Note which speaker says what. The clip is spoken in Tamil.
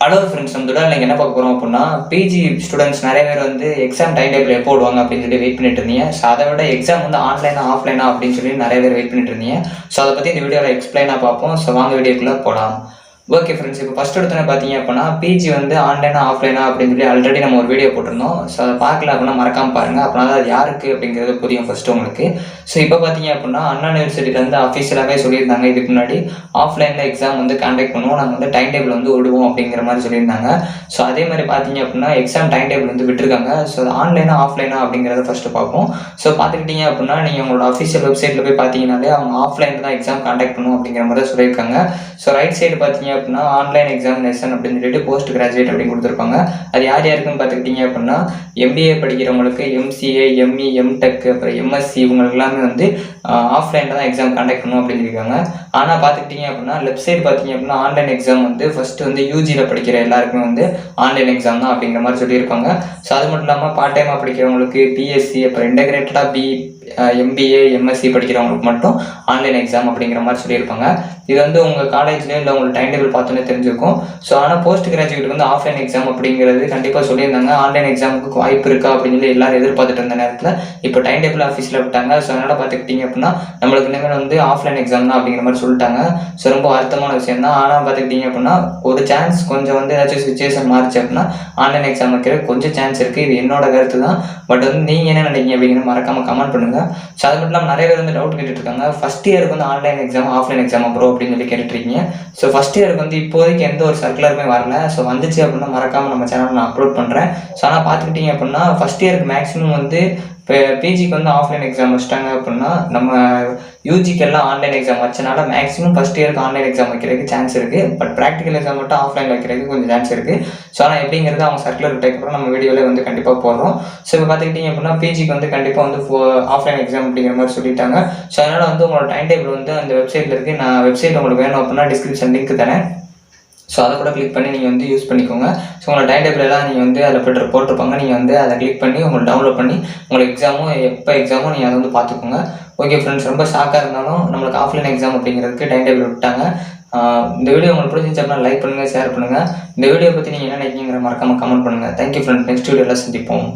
Speaker 1: ஹலோ ஃப்ரெண்ட்ஸ், நம்ம இன்னைக்கு என்ன பார்க்க போகிறோம் அப்படின்னா, பிஜி ஸ்டூடெண்ட்ஸ் நிறைய பேர் வந்து எக்ஸாம் டைம் டேபிள் எப்போ விடுவாங்க அப்படின்னு சொல்லி வெயிட் பண்ணிட்டு இருந்தீங்க. ஸோ அதை விட எக்ஸாம் வந்து ஆன்லைனா ஆஃப்லைனா அப்படின்னு சொல்லி நிறைய பேர் வெயிட் பண்ணிட்டு இருந்தீங்க. ஸோ அதை பற்றி இந்த வீடியோவில் எக்ஸ்பிளைனாக பார்ப்போம். ஸோ வாங்க வீடியோக்குள்ளே போகலாம். ஓகே ஃப்ரெண்ட்ஸ், இப்போ ஃபஸ்ட் எடுத்தோன்னே பார்த்தீங்க அப்படின்னா, பிஜி வந்து ஆன்லைனா ஆஃப்லைனா அப்படின்னு சொல்லி ஆல்ரெடி நம்ம ஒரு வீடியோ போட்டிருந்தோம். ஸோ அதை பார்க்கல அப்படின்னா மறக்காமல் பாருங்கள். அப்படின்னா அது யாருக்கு அப்படிங்கிறது புரியும் ஃபஸ்ட்டு உங்களுக்கு. ஸோ இப்போ பார்த்தீங்க அப்படின்னா, அண்ணா யூனிவர்சிட்டியிலேருந்து அஃபீஷியலாகவே சொல்லியிருந்தாங்க, இதுக்கு முன்னாடி ஆஃப்லைனில் எக்ஸாம் வந்து கான்டாக்ட் பண்ணுவோம், நாங்கள் வந்து டைம் டேபிள் வந்து விடுவோம் அப்படிங்கிற மாதிரி சொல்லியிருந்தாங்க. ஸோ அதே மாதிரி பார்த்தீங்க அப்படின்னா எக்ஸாம் டைம் டேபிள் வந்து விட்டுருக்காங்க. ஸோ அது ஆன்லைனா ஆஃப்லைனா அப்படிங்கிறத ஃபஸ்ட்டு பார்ப்போம். ஸோ பார்த்துக்கிட்டிங்க அப்படின்னா, நீங்கள் உங்களோட அஃபீஷியல் வெப்சைட்டில் போய் பார்த்தீங்கன்னாலே அவங்க ஆஃப்லைனில் தான் எக்ஸாம் கான்டாக்ட் பண்ணுவோம் அப்படிங்கிற மாதிரி தான் சொல்லியிருக்காங்க. ஸோ ரைட் சைடு பார்த்தீங்க அப்படின்னா ஆன்லைன் எக்ஸாமினேஷன் அப்படின்னு சொல்லிட்டு போஸ்ட் கிராஜுவேட் அப்படின்னு கொடுத்துருப்பாங்க. அது யார் யாருக்குன்னு பார்த்துக்கிட்டிங்க அப்படின்னா, எம்பிஏ படிக்கிறவங்களுக்கு, எம்சிஏ, எம்இ, எம்டெக், அப்புறம் எம்எஸ்சி இவங்களுக்கு எல்லாமே வந்து ஆஃப்லைனில் தான் எக்ஸாம் கான்டாக்ட் பண்ணுவோம் அப்படின்னு சொல்லியிருக்காங்க. ஆனால் பார்த்துக்கிட்டிங்க அப்படின்னா லெஃப்ட் சைடு பார்த்தீங்க அப்படின்னா ஆன்லைன் எக்ஸாம் வந்து ஃபஸ்ட்டு வந்து யூஜியில் படிக்கிற எல்லாருக்குமே வந்து ஆன்லைன் எக்ஸாம் தான் அப்படிங்கிற மாதிரி சொல்லியிருப்பாங்க. ஸோ அது மட்டும் இல்லாமல் பார்ட் டைமாக படிக்கிறவங்களுக்கு, பிஎஸ்சி, அப்புறம் இன்டகிரேட்டடாக எம்பிஏ, எம்எஸ்சி படிக்கிறவங்களுக்கு மட்டும் ஆன்லைன் எக்ஸாம் அப்படிங்கிற மாதிரி சொல்லியிருப்பாங்க. இது வந்து உங்கள் காலேஜ்லேயே இல்லை உங்களுக்கு டைம் டேபிள் பார்த்தோன்னே தெரிஞ்சிருக்கும். ஸோ ஆனால் போஸ்ட் கிராஜுவேட் வந்து ஆஃப்லைன் எக்ஸாம் அப்படிங்கிறது கண்டிப்பாக சொல்லியிருந்தாங்க. ஆன்லைன் எக்ஸாமுக்கு வாய்ப்பு இருக்கா அப்படின்னு சொல்லி எல்லாரும் எதிர்பார்த்துட்டு இருந்த நேரத்தில் இப்போ டைம் டேபிள் ஆஃபீஸில் விட்டாங்க. ஸோ அதனால் பார்த்துக்கிட்டிங்க அப்படின்னா நம்மளுக்கு இனிமேல் வந்து ஆஃப்லைன் எக்ஸாம் தான் அப்படிங்கிற மாதிரி சொல்லிட்டாங்க. ஸோ ரொம்ப வருத்தமான விஷயம் தான். ஆனால் பார்த்துக்கிட்டிங்க அப்படின்னா ஒரு சான்ஸ் கொஞ்சம் வந்து ஏதாச்சும் சுச்சுவேஷன் மாறிச்சு அப்படின்னா ஆன்லைன் எக்ஸாம் வைக்கிற கொஞ்சம் சான்ஸ் இருக்குது. இது என்னோட கருத்து தான். பட் வந்து நீங்கள் என்ன நினைக்கிறீங்க அப்படிங்கிற மறக்காமல் கமெண்ட் பண்ணுங்கள். ஸோ அது மட்டும் இல்லாமல் நிறைய பேர் வந்து டவுட் கேட்டுட்டு இருக்காங்க, ஃபஸ்ட் இயருக்கு வந்து online exam offline exam bro அப்படின்னு சொல்லி கேட்டுருக்கீங்க. ஸோ ஃபஸ்ட் இயருக்கு வந்து இப்போதைக்கு எந்த ஒரு சர்க்குலருமே வரல. ஸோ வந்துச்சு அப்படின்னா மறக்காமல் நம்ம சேனலில் நான் அப்லோட் பண்ணுறேன். ஸோ ஆனால் பார்த்துக்கிட்டிங்க அப்படின்னா ஃபஸ்ட் இயருக்கு மேக்ஸிமம் வந்து இப்போ பிஜிக்கு வந்து ஆஃப்லைன் எக்ஸாம் வச்சிட்டாங்க அப்படின்னா நம்ம யூஜிக்கெல்லாம் ஆன்லைன் எக்ஸாம் வச்சனால மேக்ஸிமம் ஃபஸ்ட் இயருக்கு ஆன்லைன் எக்ஸாம் வைக்கிறதுக்கு சான்ஸ் இருக்குது. பட் ப்ராக்டிக்கல் எக்ஸாம் மட்டும் ஆஃப்லைனில் வைக்கிறதுக்கு கொஞ்சம் சான்ஸ் இருக்குது. ஸோ ஆனால் எப்படிங்கிறது அவங்க சர்க்குலர் விட்டதுக்கப்புறம் நம்ம வீடியோவில் வந்து கண்டிப்பாக போடுறோம். ஸோ இப்போ பார்த்துக்கிட்டிங்க அப்படின்னா பிஜிக்கு வந்து கண்டிப்பாக வந்து ஆஃப்லைன் எக்ஸாம் அப்படிங்கிற மாதிரி சொல்லிட்டாங்க. ஸோ அதனால் வந்து உங்களோட டைம் டேபிள் வந்து அந்த வெப்சைட்டில் இருக்குது. நான் வெப்சைட் உங்களுக்கு வேணும் அப்படின்னா டிஸ்கிரிப்ஷன் லிங்க் தரேன். ஸோ அதை கூட கிளிக் பண்ணி நீங்கள் வந்து யூஸ் பண்ணிக்கோங்க. ஸோ உங்களோட டைம் டேபிள் எல்லாம் நீங்கள் வந்து அதில் போட்டிருப்பாங்க. நீங்கள் வந்து அதை கிளிக் பண்ணி உங்களுக்கு டவுன்லோட் பண்ணி உங்களுக்கு எக்ஸாமும் எப்போ எக்ஸாமும் நீங்கள் அதை வந்து பார்த்துக்கோங்க. ஓகே ஃப்ரெண்ட்ஸ், ரொம்ப ஷாக்காக இருந்தாலும் நம்மளுக்கு ஆஃப்லைன் எக்ஸாம் அப்படிங்கிறதுக்கு டைம் டேபிள் விட்டாங்க. இந்த வீடியோ உங்களுக்கு பிடிச்சிருந்துச்சு அப்படின்னா லைக் பண்ணுங்கள், ஷேர் பண்ணுங்கள். இந்த வீடியோ பற்றி நீங்கள் என்ன நினைக்கிறீங்கிற மறக்காமல் கமெண்ட் பண்ணுங்கள். தேங்க்யூ ஃப்ரெண்ட்ஸ், நெக்ஸ்ட் வீடியோவில் சந்திப்போம்.